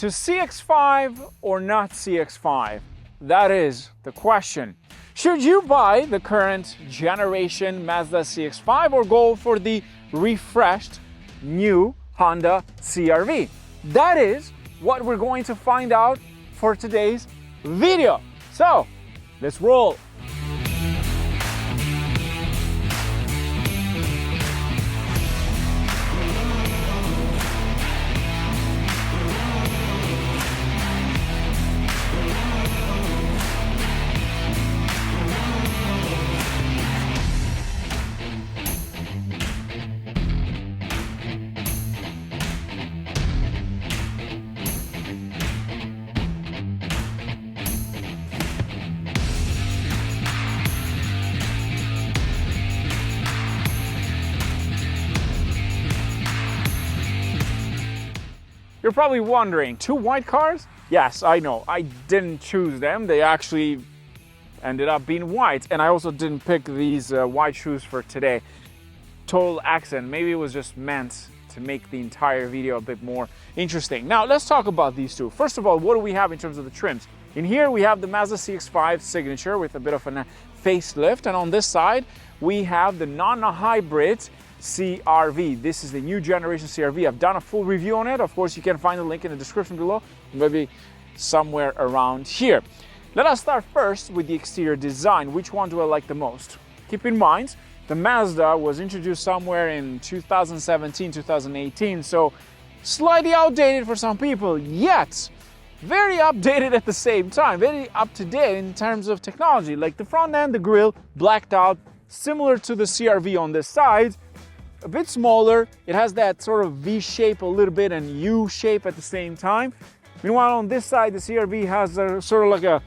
To CX5 or not CX5? That is the question. Should you buy the current generation Mazda CX5 or go for the refreshed new Honda CRV? That is what we're going to find out for today's video. So let's roll. You're probably wondering, two white cars? Yes, I know, I didn't choose them. They actually ended up being white. And I also didn't pick these white shoes for today. Total accident. Maybe it was just meant to make the entire video a bit more interesting. Now, let's talk about these two. First of all, what do we have in terms of the trims? In here, we have the Mazda CX5 Signature with a bit of a facelift. And on this side, we have the non-hybrid CRV. This is the new generation CRV. I've done a full review on it. Of course, you can find the link in the description below, maybe somewhere around here. Let us start first with the exterior design. Which one do I like the most? Keep in mind, the Mazda was introduced somewhere in 2017, 2018, so slightly outdated for some people, yet very updated at the same time, very up to date in terms of technology. Like the front end, the grille, blacked out, similar to the CRV on this side. A bit smaller, it has that sort of V shape a little bit and U shape at the same time. Meanwhile, on this side, the CRV has a sort of like a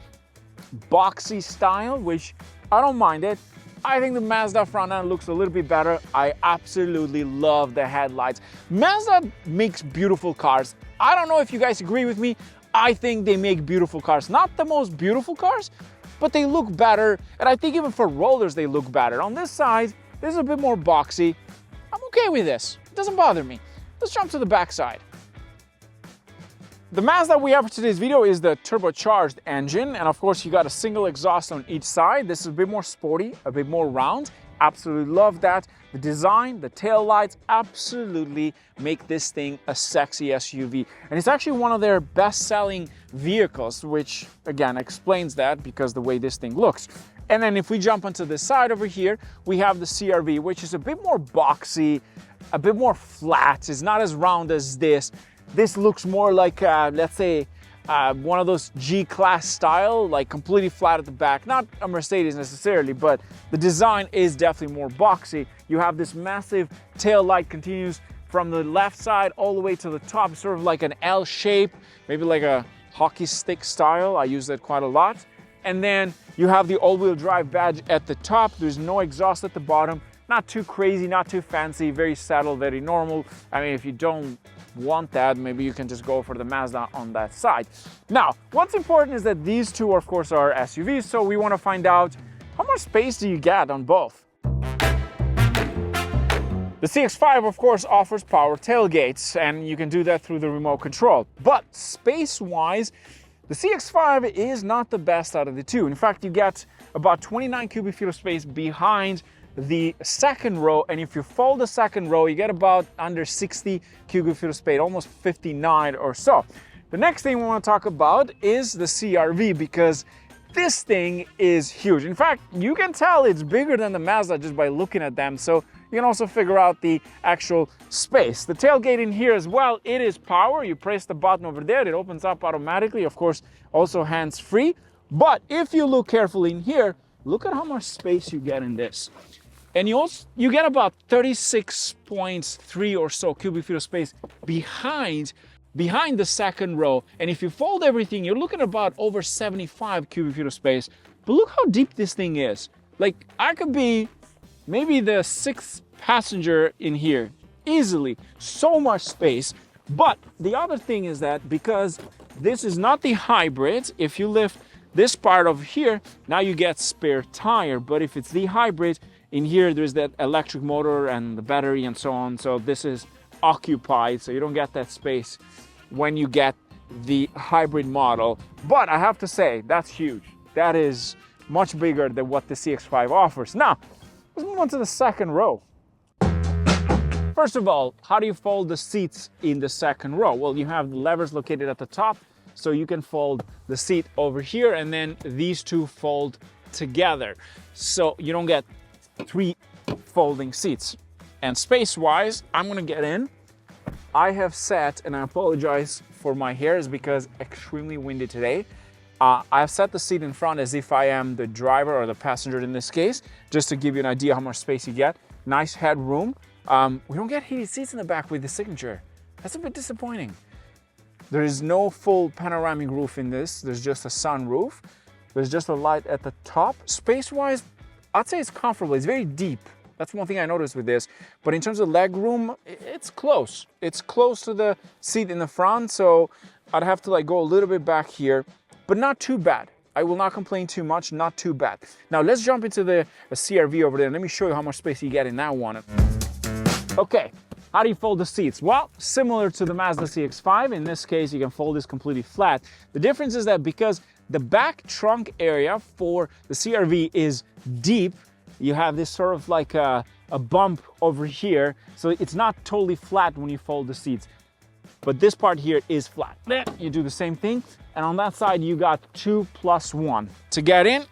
boxy style, which I don't mind it. I think the Mazda front end looks a little bit better. I absolutely love the headlights. Mazda makes beautiful cars. I don't know if you guys agree with me. I think they make beautiful cars. Not the most beautiful cars, but they look better. And I think even for rollers, they look better. On this side, this is a bit more boxy. I'm okay with this. It doesn't bother me. Let's jump to the back side. The Mazda we have for today's video is the turbocharged engine, and of course you got a single exhaust on each side. This is a bit more sporty, a bit more round. Absolutely love that. The design, the tail lights absolutely make this thing a sexy SUV. And it's actually one of their best-selling vehicles, which again explains that because the way this thing looks. And then if we jump onto this side over here, we have the CRV, which is a bit more boxy, a bit more flat. It's not as round as this. This looks more like, let's say, one of those G-Class style, like completely flat at the back. Not a Mercedes necessarily, but the design is definitely more boxy. You have this massive tail light continues from the left side all the way to the top, sort of like an L shape, maybe like a hockey stick style. I use that quite a lot. And then you have the all-wheel drive badge at the top. There's no exhaust at the bottom. Not too crazy, not too fancy, very settled, very normal. I mean, if you don't want that, maybe you can just go for the Mazda on that side. Now, what's important is that these two, of course, are SUVs, so we want to find out how much space do you get on both. The CX5, of course, offers power tailgates, and you can do that through the remote control. But space-wise, the CX5 is not the best out of the two. In fact, you get about 29 cubic feet of space behind the second row, and if you fold the second row, you get about under 60 cubic feet of space, almost 59 or so. The next thing we want to talk about is the CRV, because this thing is huge. In fact, you can tell it's bigger than the Mazda just by looking at them, so you can also figure out the actual space. The tailgate in here as well, it is power. You press the button over there, it opens up automatically, of course, also hands-free. But if you look carefully in here, look at how much space you get in this. And you get about 36.3 or so cubic feet of space behind the second row. And if you fold everything, you're looking at about over 75 cubic feet of space. But look how deep this thing is. Like, I could be maybe the sixth passenger in here easily. So much space. But the other thing is that because this is not the hybrid, if you lift this part over here, now you get spare tire. But if it's the hybrid, in here there's that electric motor and the battery and so on. So this is occupied, so you don't get that space when you get the hybrid model. But I have to say, that's huge. That is much bigger than what the CX5 offers. Now, let's move on to the second row. First of all, how do you fold the seats in the second row? Well, you have the levers located at the top, so you can fold the seat over here, and then these two fold together. So you don't get 3 folding seats. And space-wise, I'm gonna get in. I have set, and I apologize for my hairs because extremely windy today. I've set the seat in front as if I am the driver or the passenger in this case, just to give you an idea how much space you get. Nice headroom. We don't get heated seats in the back with the Signature. That's a bit disappointing. There is no full panoramic roof in this. There's just a sunroof. There's just a light at the top. Space-wise, I'd say it's comfortable. It's very deep. That's one thing I noticed with this. But in terms of leg room, it's close. It's close to the seat in the front, so I'd have to like go a little bit back here, but not too bad. I will not complain too much, not too bad. Now let's jump into the CRV over there. Let me show you how much space you get in that one. Okay, how do you fold the seats? Well, similar to the Mazda CX5, in this case, you can fold this completely flat. The difference is that because the back trunk area for the CRV is deep, you have this sort of like a bump over here, so it's not totally flat when you fold the seats. But this part here is flat. You do the same thing, and on that side you got 2 + 1. To get in,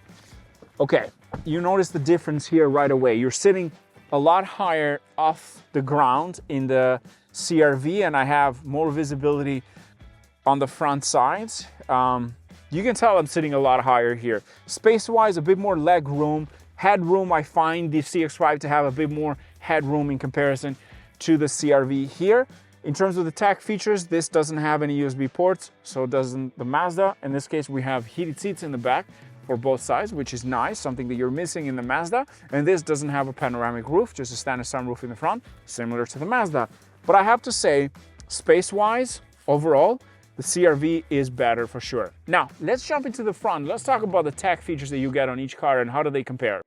okay, you notice the difference here right away. You're sitting a lot higher off the ground in the CRV, and I have more visibility on the front sides. You can tell I'm sitting a lot higher here. Space-wise, a bit more leg room. Headroom, I find the CX5 to have a bit more headroom in comparison to the CRV here. In terms of the tech features, this doesn't have any USB ports, so doesn't the Mazda. In this case, we have heated seats in the back for both sides, which is nice, something that you're missing in the Mazda. And this doesn't have a panoramic roof, just a standard sunroof in the front, similar to the Mazda. But I have to say, space-wise, overall, the CRV is better for sure. Now, let's jump into the front. Let's talk about the tech features that you get on each car and how do they compare.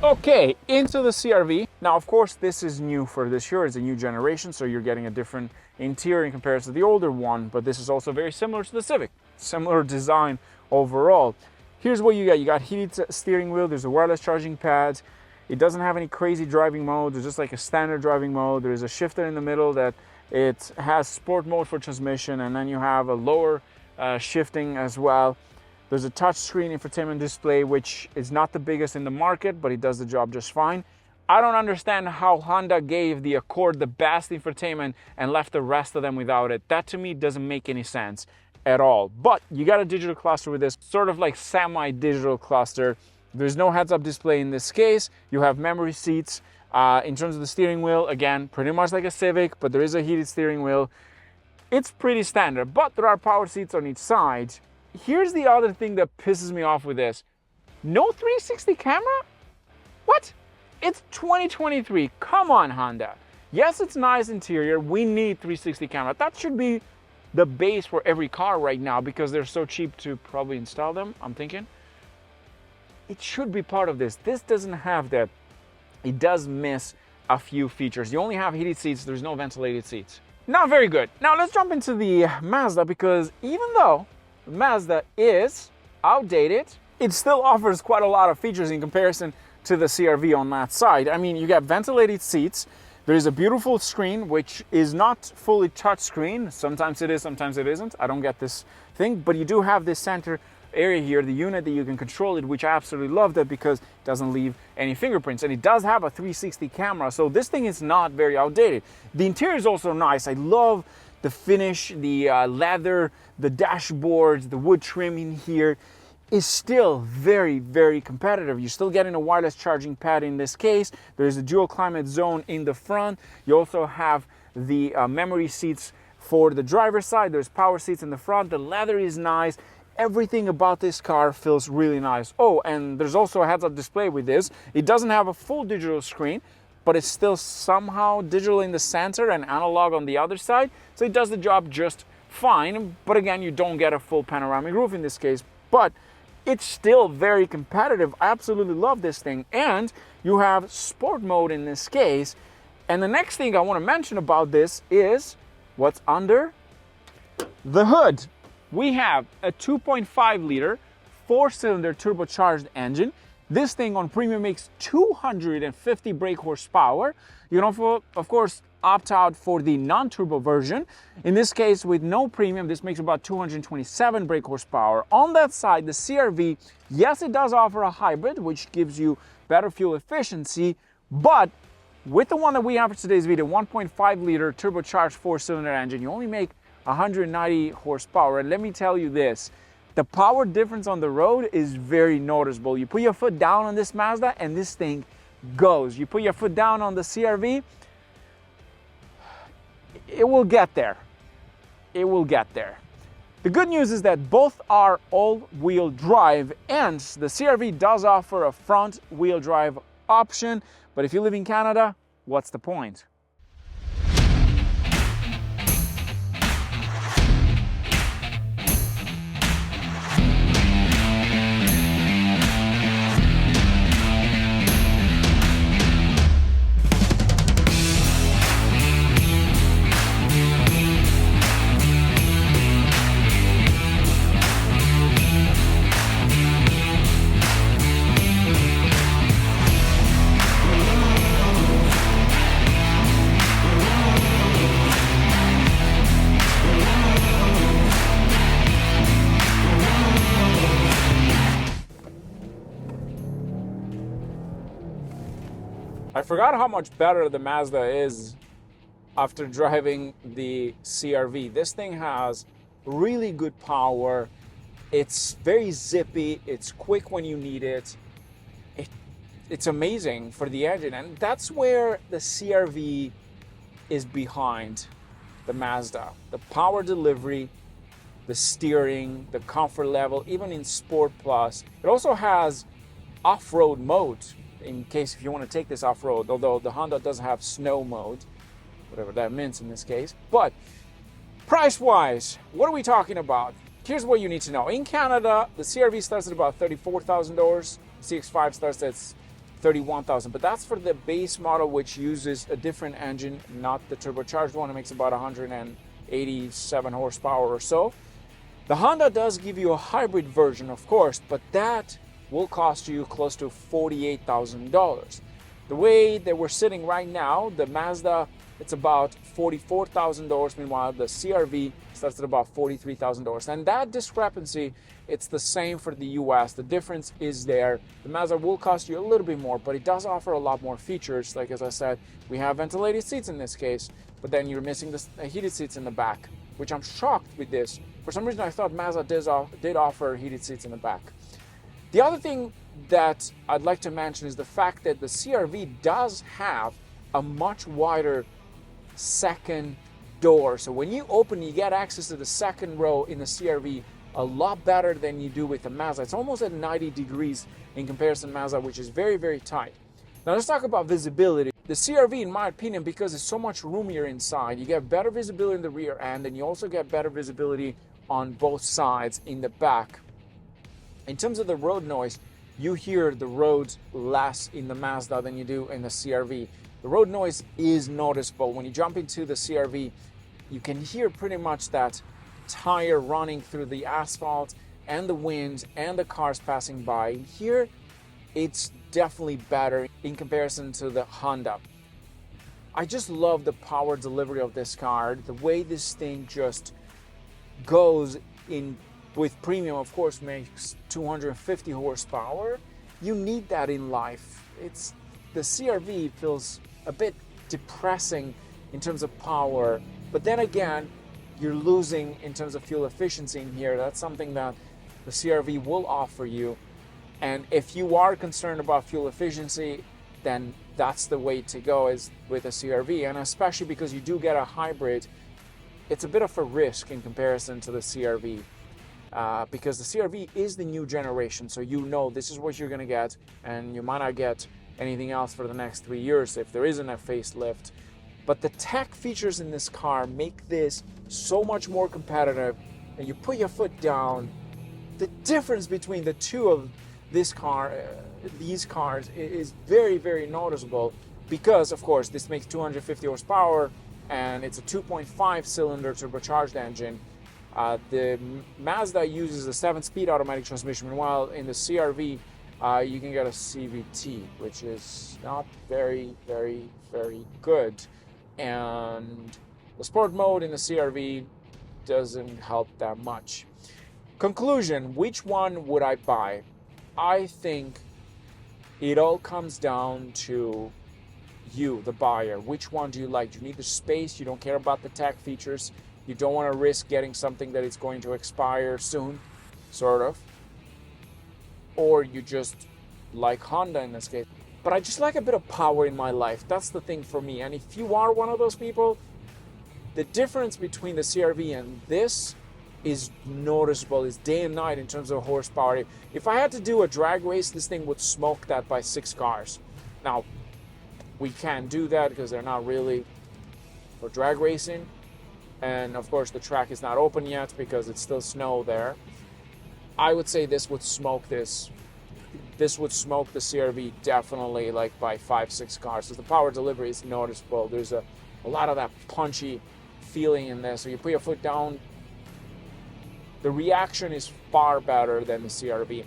Okay, into the CRV. Now, of course, this is new for this year. It's a new generation, so you're getting a different interior in comparison to the older one, but this is also very similar to the Civic. Similar design overall. Here's what you got. You got heated steering wheel. There's a wireless charging pad. It doesn't have any crazy driving mode. There's just like a standard driving mode. There's a shifter in the middle that it has sport mode for transmission, and then you have a lower shifting as well. There's a touchscreen infotainment display, which is not the biggest in the market, but it does the job just fine. I don't understand how Honda gave the Accord the best infotainment and left the rest of them without it. That to me doesn't make any sense at all. But you got a digital cluster with this, sort of like semi-digital cluster. There's no heads-up display in this case. You have memory seats. In terms of the steering wheel, again, pretty much like a Civic, but there is a heated steering wheel. It's pretty standard, but there are power seats on each side. Here's the other thing that pisses me off with this. No 360 camera? What? It's 2023. Come on, Honda. Yes, it's nice interior. We need 360 camera. That should be the base for every car right now because they're so cheap to probably install them, I'm thinking. It should be part of this. This doesn't have that. It does miss a few features. You only have heated seats. There's no ventilated seats. Not very good. Now let's jump into the Mazda, because even though Mazda is outdated, it still offers quite a lot of features in comparison to the CRV on that side. I mean, you got ventilated seats. There is a beautiful screen, which is not fully touch screen. Sometimes it is, sometimes it isn't. I don't get this thing, but you do have this center area here, the unit that you can control it, which I absolutely love that because it doesn't leave any fingerprints, and it does have a 360 camera, so this thing is not very outdated. The interior is also nice. I love the finish, the leather, the dashboards, the wood trim in here is still very, very competitive. You're still getting a wireless charging pad in this case. There's a dual climate zone in the front. You also have the memory seats for the driver's side. There's power seats in the front. The leather is nice. Everything about this car feels really nice. Oh, and there's also a heads-up display with this. It doesn't have a full digital screen, but it's still somehow digital in the center and analog on the other side. So it does the job just fine, but again, you don't get a full panoramic roof in this case, but it's still very competitive. I absolutely love this thing. And you have sport mode in this case. And the next thing I want to mention about this is what's under the hood. We have a 2.5 liter 4-cylinder turbocharged engine. This thing on premium makes 250 brake horsepower. You can also, of course, opt out for the non-turbo version. In this case, with no premium, this makes about 227 brake horsepower. On that side, the CRV, yes, it does offer a hybrid, which gives you better fuel efficiency, but with the one that we have for today's video, 1.5 liter turbocharged 4-cylinder engine, you only make 190 horsepower. And let me tell you this, the power difference on the road is very noticeable. You put your foot down on this Mazda and this thing goes. You put your foot down on the CRV, it will get there. It will get there. The good news is that both are all-wheel drive, and the CRV does offer a front-wheel drive option, but if you live in Canada, what's the point? I forgot how much better the Mazda is after driving the CRV. This thing has really good power. It's very zippy. It's quick when you need it. It's amazing for the engine. And that's where the CRV is behind the Mazda. The power delivery, the steering, the comfort level, even in Sport Plus. It also has off-road mode, in case if you want to take this off-road, although the Honda does have snow mode, whatever that means in this case. But price-wise, what are we talking about? Here's what you need to know. In Canada, the CRV starts at about $34,000. CX5 starts at $31,000, but that's for the base model, which uses a different engine, not the turbocharged one. It makes about 187 horsepower or so. The Honda does give you a hybrid version, of course, but that will cost you close to $48,000. The way that we're sitting right now, the Mazda, it's about $44,000. Meanwhile, the CRV starts at about $43,000. And that discrepancy, it's the same for the US. The difference is there. The Mazda will cost you a little bit more, but it does offer a lot more features. Like, as I said, we have ventilated seats in this case, but then you're missing the heated seats in the back, which I'm shocked with this. For some reason, I thought Mazda did offer heated seats in the back. The other thing that I'd like to mention is the fact that the CRV does have a much wider second door. So when you open, you get access to the second row in the CRV a lot better than you do with the Mazda. It's almost at 90 degrees in comparison to Mazda, which is very, very tight. Now let's talk about visibility. The CRV, in my opinion, because it's so much roomier inside, you get better visibility in the rear end, and you also get better visibility on both sides in the back. In terms of the road noise, you hear the roads less in the Mazda than you do in the CRV. The road noise is noticeable. When you jump into the CRV, you can hear pretty much that tire running through the asphalt and the wind and the cars passing by. Here, it's definitely better in comparison to the Honda. I just love the power delivery of this car. The way this thing just goes in with premium, of course, makes 250 horsepower. You need that in life. The CRV feels a bit depressing in terms of power, but then again, you're losing in terms of fuel efficiency in here. That's something that the CRV will offer you. And if you are concerned about fuel efficiency, then that's the way to go, is with a CRV. And especially because you do get a hybrid, it's a bit of a risk in comparison to the CRV. Because the CRV is the new generation, so you know this is what you're going to get, and you might not get anything else for the next 3 years if there isn't a facelift. But the tech features in this car make this so much more competitive. And you put your foot down, the difference between the two of these cars is very, very noticeable, because of course this makes 250 horsepower and it's a 2.5 cylinder turbocharged engine. The Mazda uses a 7-speed automatic transmission, meanwhile in the CRV you can get a CVT, which is not very, very, very good. And the sport mode in the CRV doesn't help that much. Conclusion, which one would I buy? I think it all comes down to you, the buyer. Which one do you like? Do you need the space? You don't care about the tech features? You don't want to risk getting something that is going to expire soon, sort of? Or you just like Honda in this case? But I just like a bit of power in my life. That's the thing for me. And if you are one of those people, the difference between the CRV and this is noticeable, is day and night in terms of horsepower. If I had to do a drag race, this thing would smoke that by 6 cars. Now, we can't do that because they're not really for drag racing. And of course, the track is not open yet because it's still snow there. I would say this would smoke this. This would smoke the CRV definitely, like by 5-6 cars. So the power delivery is noticeable. There's a lot of that punchy feeling in there. So you put your foot down, the reaction is far better than the CRV.